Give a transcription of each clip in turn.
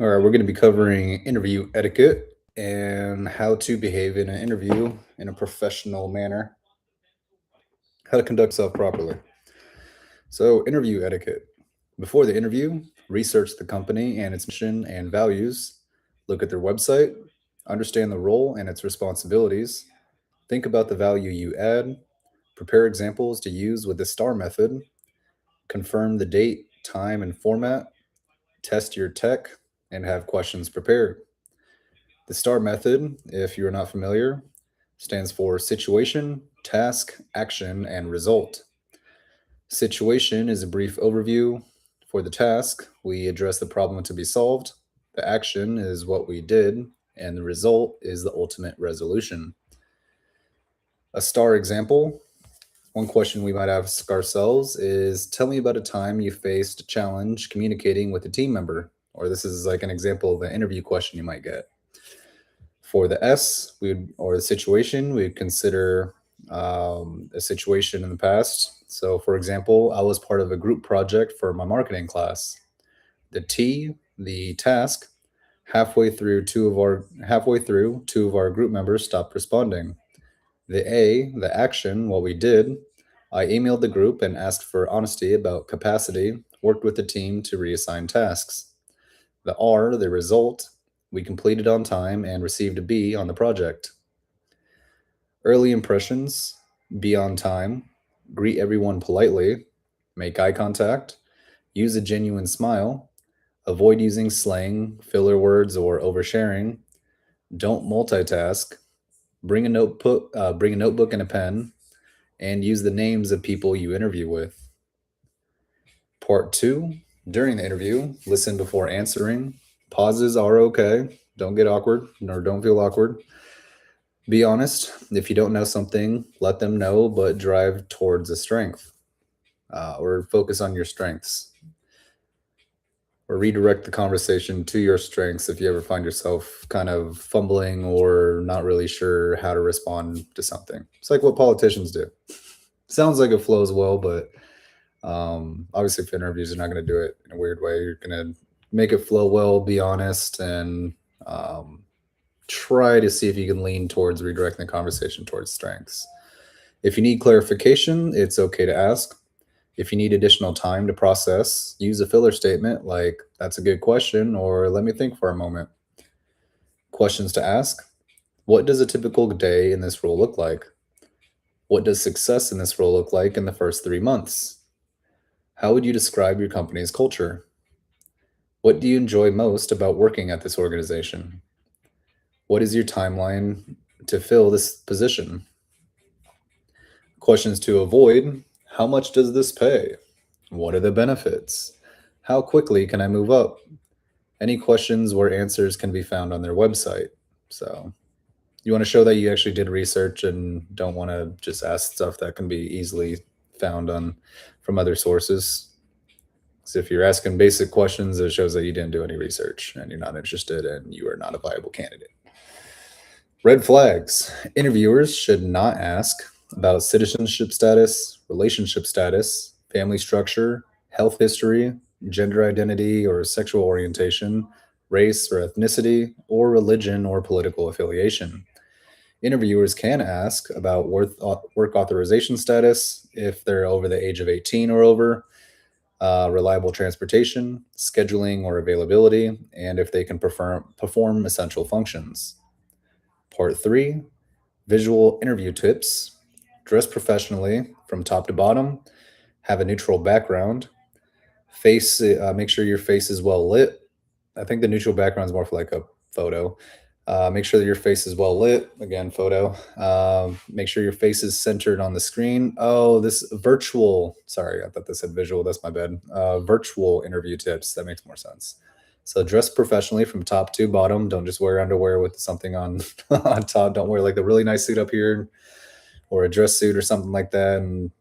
All right, we're going to be covering interview etiquette and how to behave in an interview in a professional manner, how to conduct yourself properly. So, interview etiquette. Before the interview, research the company and its mission and values, look at their website, understand the role and its responsibilities, think about the value you add, prepare examples to use with the STAR method, confirm the date, time, and format, test your tech, and have questions prepared. The STAR method, if you're not familiar, stands for situation, task, action, and result. Situation is a brief overview. For the task, we address the problem to be solved. The action is what we did, and the result is the ultimate resolution. A STAR example, one question we might ask ourselves is, tell me about a time you faced a challenge communicating with a team member. Or this is like an example of an interview question you might get. For the S, or the situation, we would consider a situation in the past. So, for example, I was part of a group project for my marketing class. The T, the task, halfway through, two of our group members stopped responding. The A, the action, what we did, I emailed the group and asked for honesty about capacity, worked with the team to reassign tasks. The R, the result, we completed on time and received a B on the project. Early impressions, be on time, greet everyone politely, make eye contact, use a genuine smile, avoid using slang, filler words, or oversharing, don't multitask, bring a notebook and a pen, and use the names of people you interview with. Part two, during the interview, listen before answering. Pauses are okay. Don't get awkward or don't feel awkward. Be honest. If you don't know something, let them know, but drive towards a strength or focus on your strengths or redirect the conversation to your strengths if you ever find yourself kind of fumbling or not really sure how to respond to something. It's like what politicians do. Sounds like it flows well, but obviously, for interviews, you're not going to do it in a weird way. You're going to make it flow well, be honest, and try to see if you can lean towards redirecting the conversation towards strengths. If you need clarification, it's okay to ask. If you need additional time to process, use a filler statement like, that's a good question, or let me think for a moment. Questions to ask: what does a typical day in this role look like? What does success in this role look like in the first 3 months? How would you describe your company's culture? What do you enjoy most about working at this organization? What is your timeline to fill this position? Questions to avoid: how much does this pay? What are the benefits? How quickly can I move up? Any questions where answers can be found on their website. So, you want to show that you actually did research and don't want to just ask stuff that can be easily found on from other sources. So if you're asking basic questions, it shows that you didn't do any research and you're not interested and you are not a viable candidate. Red flags. Interviewers should not ask about citizenship status, relationship status, family structure, health history, gender identity or sexual orientation, race or ethnicity, or religion or political affiliation. Interviewers can ask about work authorization status if they're over the age of 18 or over, reliable transportation, scheduling or availability, and if they can perform essential functions. Part three, visual interview tips. Dress professionally from top to bottom, have a neutral background, make sure your face is well lit. I think the neutral background is more for like a photo. Make sure that your face is well lit. Again, photo. Make sure your face is centered on the screen. Oh, this virtual. Sorry, I thought this said visual. That's my bad. Virtual interview tips. That makes more sense. So dress professionally from top to bottom. Don't just wear underwear with something on on top. Don't wear like the really nice suit up here or a dress suit or something like that and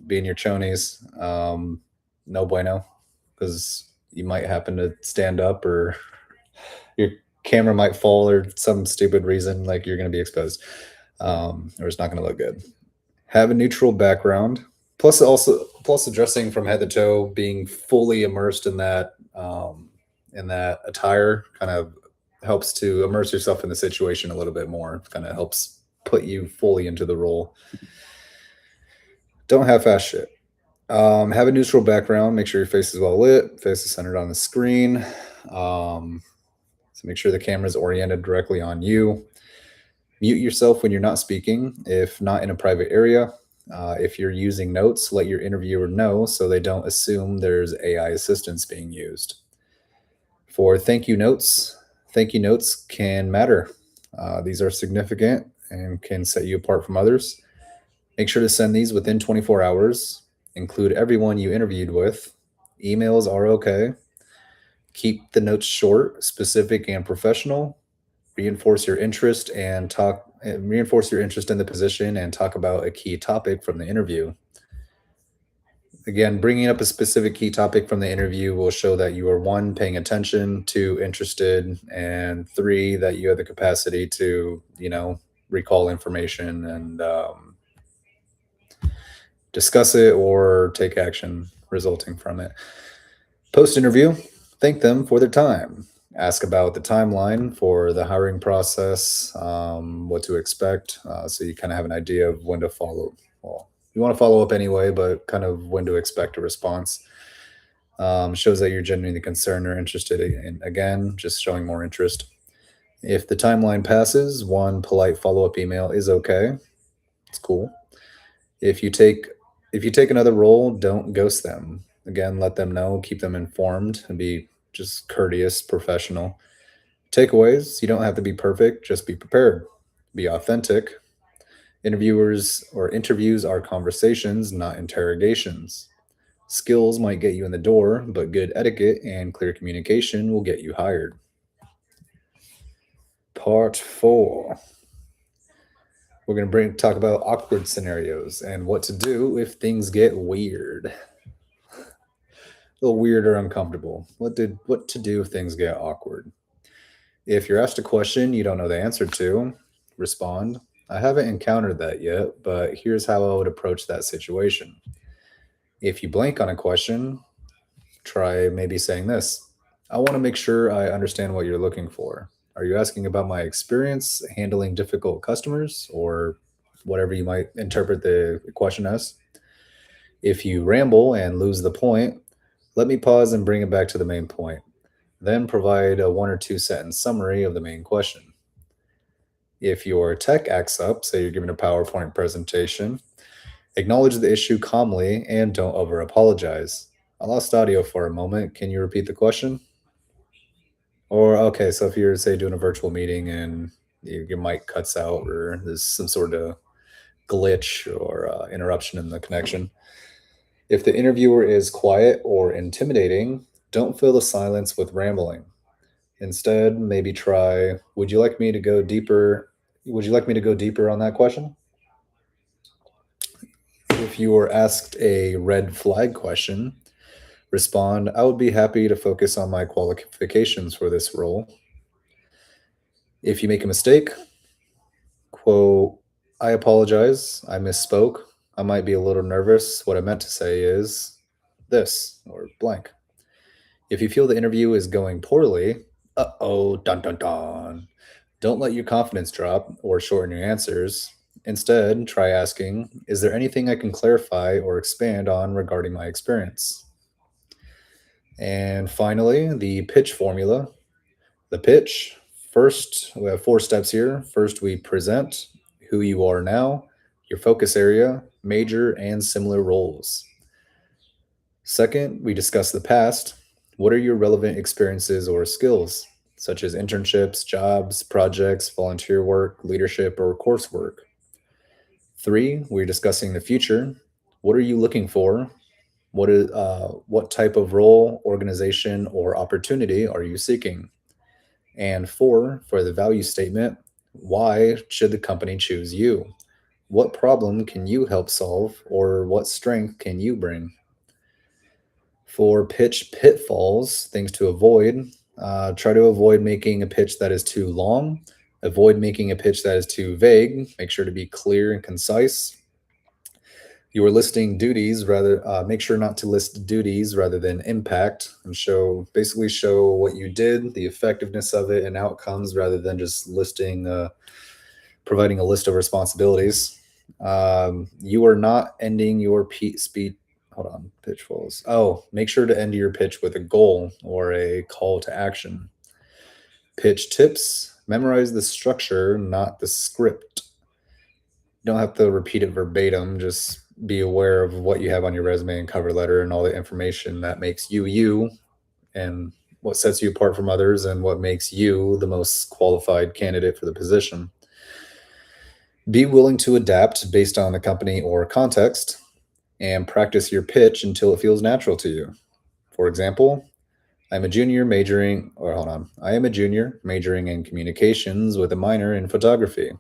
be in your chonies. No bueno, because you might happen to stand up or your camera might fall or some stupid reason like you're going to be exposed, or it's not going to look good. Have a neutral background, plus addressing from head to toe, being fully immersed in that and that attire kind of helps to immerse yourself in the situation a little bit more, kind of helps put you fully into the role. Don't half-ass shit. Have a neutral background. Make sure your face is well lit. Face is centered on the screen. So make sure the camera is oriented directly on you. Mute yourself when you're not speaking, if not in a private area. If you're using notes, let your interviewer know so they don't assume there's AI assistance being used. For thank you notes can matter. These are significant and can set you apart from others. Make sure to send these within 24 hours. Include everyone you interviewed with. Emails are okay. Keep the notes short, specific, and professional. Reinforce your interest and talk. Reinforce your interest in the position and talk about a key topic from the interview. Again, bringing up a specific key topic from the interview will show that you are one, paying attention, two, interested, and three, that you have the capacity to, recall information and discuss it or take action resulting from it. Post interview, thank them for their time. Ask about the timeline for the hiring process, what to expect, so you kind of have an idea of when to follow. Well, you want to follow up anyway, but kind of when to expect a response. Shows that you're genuinely concerned or interested in, again, just showing more interest. If the timeline passes, one polite follow-up email is okay. It's cool. If you take another role, don't ghost them. Again, let them know, keep them informed, and be just courteous, professional. Takeaways: you don't have to be perfect, just be prepared. Be authentic. Interviews are conversations, not interrogations. Skills might get you in the door, but good etiquette and clear communication will get you hired. Part 4. We're going to talk about awkward scenarios and what to do if things get weird. A little weird or uncomfortable. What to do if things get awkward? If you're asked a question you don't know the answer to, respond, I haven't encountered that yet, but here's how I would approach that situation. If you blank on a question, try maybe saying this: I want to make sure I understand what you're looking for. Are you asking about my experience handling difficult customers, or whatever you might interpret the question as? If you ramble and lose the point, let me pause and bring it back to the main point. Then provide a 1 or 2 sentence summary of the main question. If your tech acts up, say you're giving a PowerPoint presentation, acknowledge the issue calmly and don't over apologize. I lost audio for a moment. Can you repeat the question? Or, okay, so if you're, say, doing a virtual meeting and your mic cuts out or there's some sort of glitch or interruption in the connection. If the interviewer is quiet or intimidating, don't fill the silence with rambling. Instead, maybe try, would you like me to go deeper? Would you like me to go deeper on that question? If you were asked a red flag question, respond, I would be happy to focus on my qualifications for this role. If you make a mistake, quote, I apologize, I misspoke. I might be a little nervous. What I meant to say is this or blank. If you feel the interview is going poorly, dun dun dun. Don't let your confidence drop or shorten your answers. Instead, try asking, is there anything I can clarify or expand on regarding my experience? And finally, the pitch formula. The pitch. First, we have 4 steps here. First, we present who you are now, your focus area, major and similar roles. Second, we discuss the past. What are your relevant experiences or skills, such as internships, jobs, projects, volunteer work, leadership, or coursework? 3, we're discussing the future. What are you looking for? What type of role, organization, or opportunity are you seeking? And 4, for the value statement, why should the company choose you? What problem can you help solve, or what strength can you bring? For pitch pitfalls, things to avoid, try to avoid making a pitch that is too long. Avoid making a pitch that is too vague. Make sure to be clear and concise. You are listing duties rather. Make sure not to list duties rather than impact, and show what you did, the effectiveness of it, and outcomes, rather than just listing providing a list of responsibilities. You are not ending your speed. Hold on, pitch falls. Oh, make sure to end your pitch with a goal or a call to action. Pitch tips: memorize the structure, not the script. You don't have to repeat it verbatim. Just be aware of what you have on your resume and cover letter and all the information that makes you you, and what sets you apart from others, and what makes you the most qualified candidate for the position. Be willing to adapt based on the company or context, and practice your pitch until it feels natural to you. For example, I am a junior majoring in communications with a minor in photography.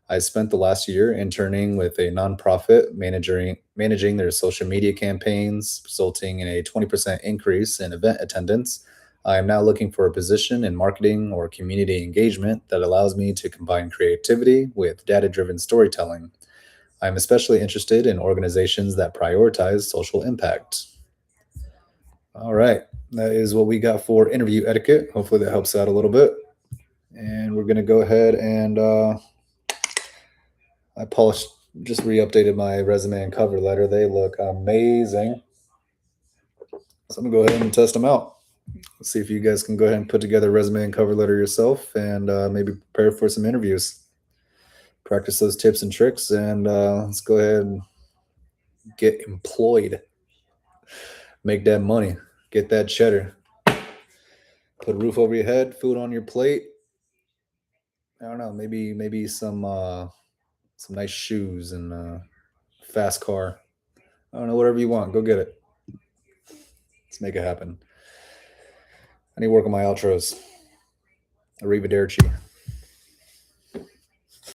I spent the last year interning with a nonprofit managing their social media campaigns, resulting in a 20% increase in event attendance. I am now looking for a position in marketing or community engagement that allows me to combine creativity with data driven storytelling. I'm especially interested in organizations that prioritize social impact. All right. That is what we got for interview etiquette. Hopefully that helps out a little bit. And we're going to go ahead and I polished, just re updated my resume and cover letter. They look amazing. So I'm going to go ahead and test them out. Let's see if you guys can go ahead and put together a resume and cover letter yourself, and maybe prepare for some interviews. Practice those tips and tricks, and let's go ahead and get employed. Make that money. Get that cheddar. Put a roof over your head, food on your plate. I don't know, maybe some nice shoes and fast car. I don't know, whatever you want, go get it. Let's make it happen. I need to work on my outros. Arrivederci.